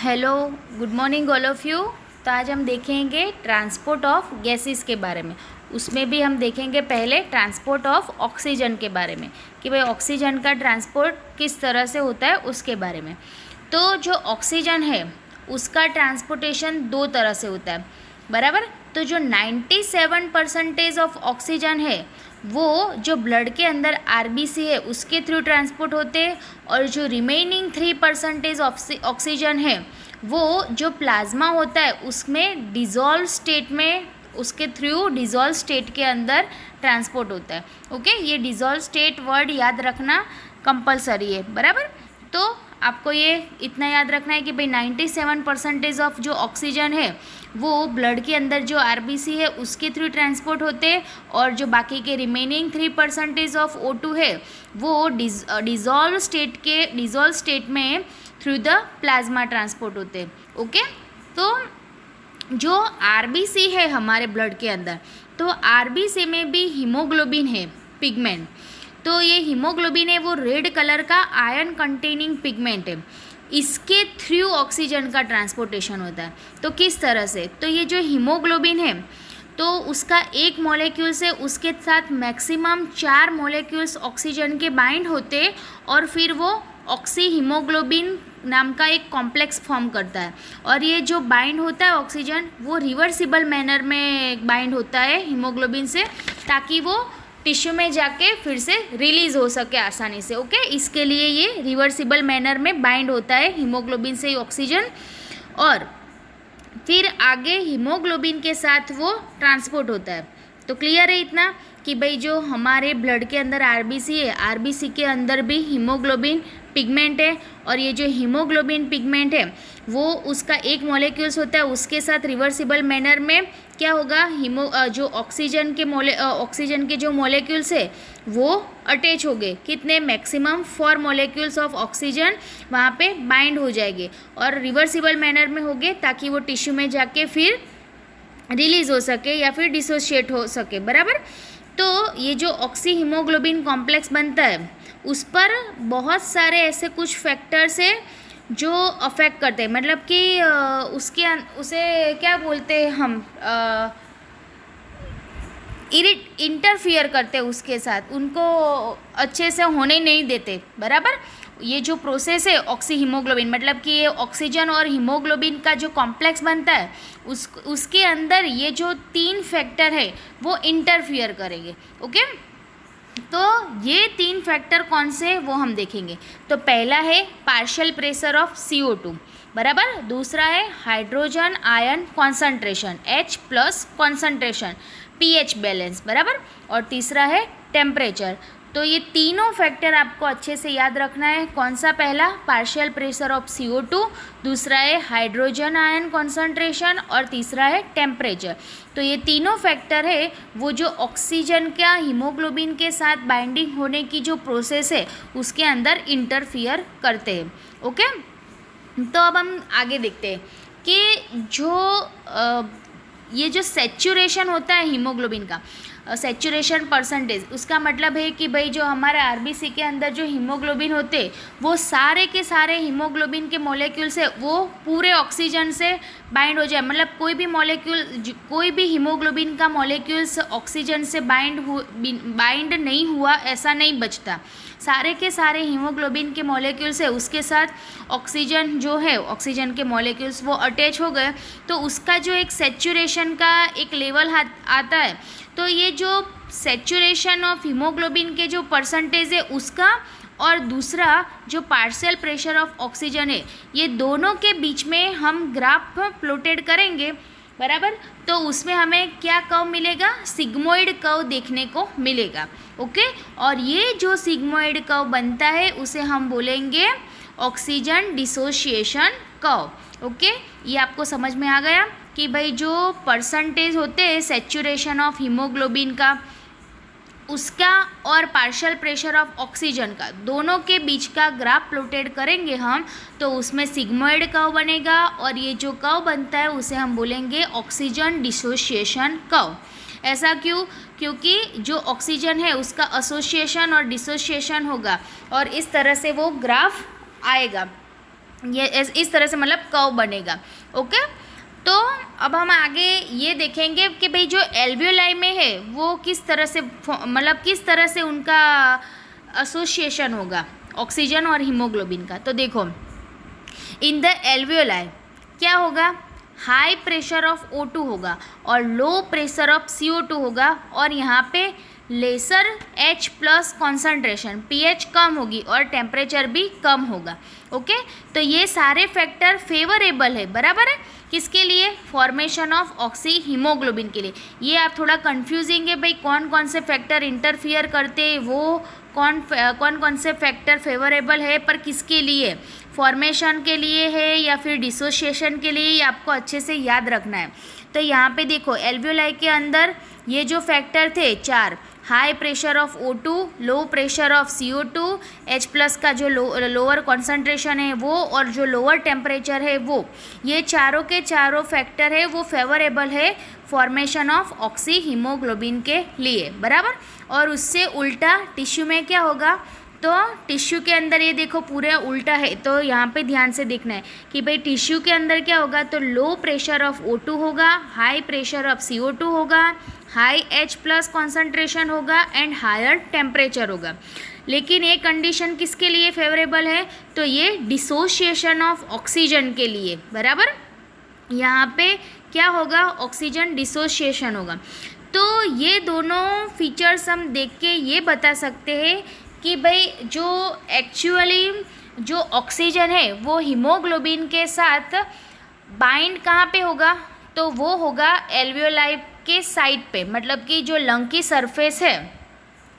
Hello, good morning all of you. तो आज हम देखेंगे ट्रांसपोर्ट ऑफ गैसेस के बारे में। उसमें भी हम देखेंगे पहले ट्रांसपोर्ट ऑफ ऑक्सीजन के बारे में कि भाई ऑक्सीजन का ट्रांसपोर्ट किस तरह से होता है उसके बारे में। तो जो ऑक्सीजन है उसका ट्रांसपोर्टेशन दो तरह से होता है, बराबर। तो जो 97% ऑफ ऑक्सीजन है वो जो ब्लड के अंदर आरबीसी है उसके थ्रू ट्रांसपोर्ट होते हैं, और जो रिमेनिंग 3% ऑक्सीजन है वो जो प्लाज्मा होता है उसमें डिज़ोल्व स्टेट में उसके थ्रू डिज़ोल्व स्टेट के अंदर ट्रांसपोर्ट होता है। ओके, ये डिज़ोल्व स्टेट वर्ड याद रखना कंपलसरी है, बराबर। तो आपको ये इतना याद रखना है कि भाई 97% ऑफ जो ऑक्सीजन है वो ब्लड के अंदर जो आरबीसी है उसके थ्रू ट्रांसपोर्ट होते हैं, और जो बाकी के रिमेनिंग 3% ऑफ O2 है वो डिज़ोल्व स्टेट में थ्रू द प्लाज्मा ट्रांसपोर्ट होते हैं। ओके, तो जो आरबीसी है हमारे ब्लड के अंदर, तो आरबीसी में भी हीमोग्लोबिन है, पिगमेंट। तो ये हीमोग्लोबिन है वो रेड कलर का आयरन कंटेनिंग पिगमेंट है, इसके थ्रू ऑक्सीजन का ट्रांसपोर्टेशन होता है। तो किस तरह से, तो ये जो हीमोग्लोबिन है तो उसका एक मॉलिक्यूल से उसके साथ मैक्सिमम 4 मॉलिक्यूल्स ऑक्सीजन के बाइंड होते, और फिर वो ऑक्सी हीमोग्लोबिन नाम का एक कॉम्प्लेक्स फॉर्म करता है। और ये जो बाइंड होता है ऑक्सीजन वो रिवर्सिबल मैनर में बाइंड होता है हीमोग्लोबिन से, ताकि वो टिश्यू में जाके फिर से रिलीज़ हो सके आसानी से। ओके, इसके लिए ये रिवर्सिबल मैनर में बाइंड होता है हीमोग्लोबिन से ऑक्सीजन, और फिर आगे हीमोग्लोबिन के साथ वो ट्रांसपोर्ट होता है। तो क्लियर है इतना कि भाई जो हमारे ब्लड के अंदर आरबीसी है, आरबीसी के अंदर भी हीमोग्लोबिन पिगमेंट है, और ये जो हीमोग्लोबिन पिगमेंट है वो उसका एक मॉलिक्यूल्स होता है, उसके साथ रिवर्सिबल मैनर में क्या होगा, जो ऑक्सीजन के जो मॉलिक्यूल्स है वो अटैच हो गए, कितने मैक्सिमम 4 मॉलिक्यूल्स ऑफ ऑक्सीजन वहाँ पे बाइंड हो जाएंगे और रिवर्सिबल मैनर में हो गए, ताकि वो टिश्यू में जाके फिर रिलीज़ हो सके या फिर डिसोशिएट हो सके, बराबर। तो ये जो ऑक्सी हीमोग्लोबिन कॉम्प्लेक्स बनता है उस पर बहुत सारे ऐसे कुछ फैक्टर्स है जो अफेक्ट करते हैं, मतलब कि उसे क्या बोलते हैं हम, इंटरफियर करते हैं उसके साथ, उनको अच्छे से होने नहीं देते, बराबर। ये जो प्रोसेस है ऑक्सी हीमोग्लोबिन, मतलब कि ये ऑक्सीजन और हीमोग्लोबिन का जो कॉम्प्लेक्स बनता है उसके अंदर ये जो 3 फैक्टर है वो इंटरफियर करेंगे। ओके, तो ये 3 फैक्टर कौन से वो हम देखेंगे। तो पहला है पार्शियल प्रेशर ऑफ CO2, बराबर। दूसरा है hydrogen ion concentration H+ concentration, pH balance, बराबर। और तीसरा है टेम्परेचर। तो ये तीनों फैक्टर आपको अच्छे से याद रखना है। कौन सा, पहला पार्शियल प्रेशर ऑफ CO2, दूसरा है हाइड्रोजन आयन कॉन्सेंट्रेशन, और तीसरा है टेम्परेचर। तो ये तीनों फैक्टर है वो जो ऑक्सीजन का हीमोग्लोबिन के साथ बाइंडिंग होने की जो प्रोसेस है उसके अंदर इंटरफियर करते हैं। ओके, तो अब हम आगे देखते हैं कि ये जो सेचुरेशन होता है हीमोग्लोबिन का, सेचुरेशन परसेंटेज, उसका मतलब है कि भाई जो हमारे आरबीसी के अंदर जो हीमोग्लोबिन होते वो सारे के सारे हीमोग्लोबिन के मॉलिक्यूल्स है वो पूरे ऑक्सीजन से बाइंड हो जाए, मतलब कोई भी हीमोग्लोबिन का मॉलिक्यूल्स ऑक्सीजन से बाइंड नहीं हुआ ऐसा नहीं बचता। सारे के सारे हीमोग्लोबिन के मॉलिक्यूल्स है उसके साथ ऑक्सीजन जो है, ऑक्सीजन के मॉलिक्यूल्स वो अटैच हो गए, तो उसका जो एक सेचुरेशन का एक लेवल आता है। तो ये जो सेचुरेशन ऑफ हीमोग्लोबिन के जो परसेंटेज है उसका, और दूसरा जो पार्शियल प्रेशर ऑफ ऑक्सीजन है, ये दोनों के बीच में हम ग्राफ प्लॉटेड करेंगे, बराबर। तो उसमें हमें क्या कर्व मिलेगा, सिग्मोइड कर्व देखने को मिलेगा। ओके, और ये जो सिग्मोइड कर्व बनता है उसे हम बोलेंगे ऑक्सीजन डिसोशिएशन कर्व। ओके, ये आपको समझ में आ गया कि भाई जो परसेंटेज होते हैं सेचुरेशन ऑफ हीमोग्लोबिन का, उसका और पार्शियल प्रेशर ऑफ ऑक्सीजन का, दोनों के बीच का ग्राफ प्लॉटेड करेंगे हम, तो उसमें सिग्मोइड कर्व बनेगा, और ये जो कर्व बनता है उसे हम बोलेंगे ऑक्सीजन डिसोशिएशन कर्व। ऐसा क्यों, क्योंकि जो ऑक्सीजन है उसका एसोसिएशन और डिसोसिएशन होगा, और इस तरह से वो ग्राफ आएगा। ये इस तरह से मतलब कर्व बनेगा। ओके, तो अब हम आगे ये देखेंगे कि भाई जो एल्वियोलाई में है वो किस तरह से मतलब किस तरह से उनका एसोसिएशन होगा ऑक्सीजन और हीमोग्लोबिन का। तो देखो, इन द एल्वियोलाई क्या होगा, हाई प्रेशर ऑफ O2 होगा और लो प्रेशर ऑफ CO2 होगा, और यहाँ पे lesser H plus concentration pH कम होगी और टेम्परेचर भी कम होगा। ओके, तो ये सारे फैक्टर फेवरेबल है, बराबर है, किसके लिए, फॉर्मेशन ऑफ ऑक्सी हीमोग्लोबिन के लिए। ये आप थोड़ा कंफ्यूजिंग है भाई, कौन कौन से फैक्टर इंटरफियर करते हैं, वो कौन कौन से फैक्टर फेवरेबल है पर किसके लिए, फॉर्मेशन के लिए है या फिर डिसोसिएशन के लिए, ये आपको अच्छे से याद रखना है। तो यहाँ पे देखो एल्वियोलाई के अंदर ये जो फैक्टर थे 4, high pressure of O2, low pressure of CO2, H plus का जो लोअर कॉन्सेंट्रेशन है वो, और जो लोअर टेम्परेचर है वो, ये चारों के चारों फैक्टर है वो फेवरेबल है फॉर्मेशन ऑफ ऑक्सी हीमोग्लोबिन के लिए, बराबर। और उससे उल्टा टिश्यू में क्या होगा, तो टिश्यू के अंदर ये देखो पूरा उल्टा है, तो यहाँ पे ध्यान से देखना है कि भाई टिश्यू के अंदर क्या होगा, तो लो प्रेशर ऑफ O2 होगा, हाई प्रेशर ऑफ CO2 होगा, हाई H प्लस कॉन्सेंट्रेशन होगा एंड हायर टेम्परेचर होगा। लेकिन ये कंडीशन किसके लिए फेवरेबल है, तो ये डिसोसिएशन ऑफ ऑक्सीजन के लिए, बराबर। यहाँ पे क्या होगा, ऑक्सीजन डिसोसिएशन होगा। तो ये दोनों फीचर्स हम देख के ये बता सकते हैं कि भाई जो एक्चुअली जो ऑक्सीजन है वो हीमोग्लोबिन के साथ बाइंड कहाँ पे होगा, तो वो होगा एल्वियोलाई के साइड पे, मतलब कि जो लंग की सरफेस है,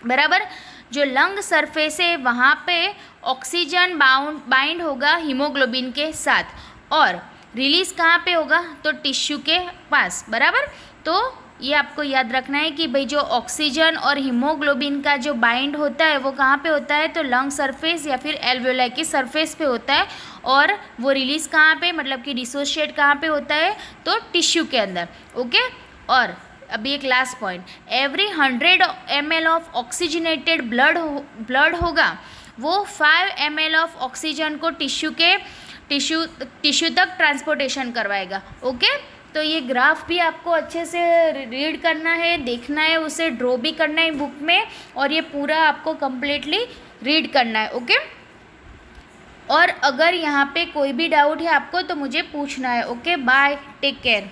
बराबर, जो लंग सरफेस है वहाँ पे ऑक्सीजन बाइंड होगा हीमोग्लोबिन के साथ, और रिलीज़ कहाँ पे होगा, तो टिश्यू के पास, बराबर। तो ये आपको याद रखना है कि भाई जो ऑक्सीजन और हीमोग्लोबिन का जो बाइंड होता है वो कहाँ पे होता है, तो लंग सरफेस या फिर एल्वियोलाई की सरफेस पे होता है, और वो रिलीज़ कहाँ पे, मतलब कि डिसोशिएट कहाँ पे होता है, तो टिश्यू के अंदर। ओके, और अभी एक last point, every 100 ml of oxygenated blood होगा वो 5 ml ऑफ ऑक्सीजन को टिश्यू तक ट्रांसपोर्टेशन करवाएगा। ओके, तो ये ग्राफ भी आपको अच्छे से रीड करना है, देखना है, उसे ड्रॉ भी करना है बुक में, और ये पूरा आपको कम्प्लीटली रीड करना है। ओके, और अगर यहाँ पे कोई भी डाउट है आपको तो मुझे पूछना है। Okay, bye, take care.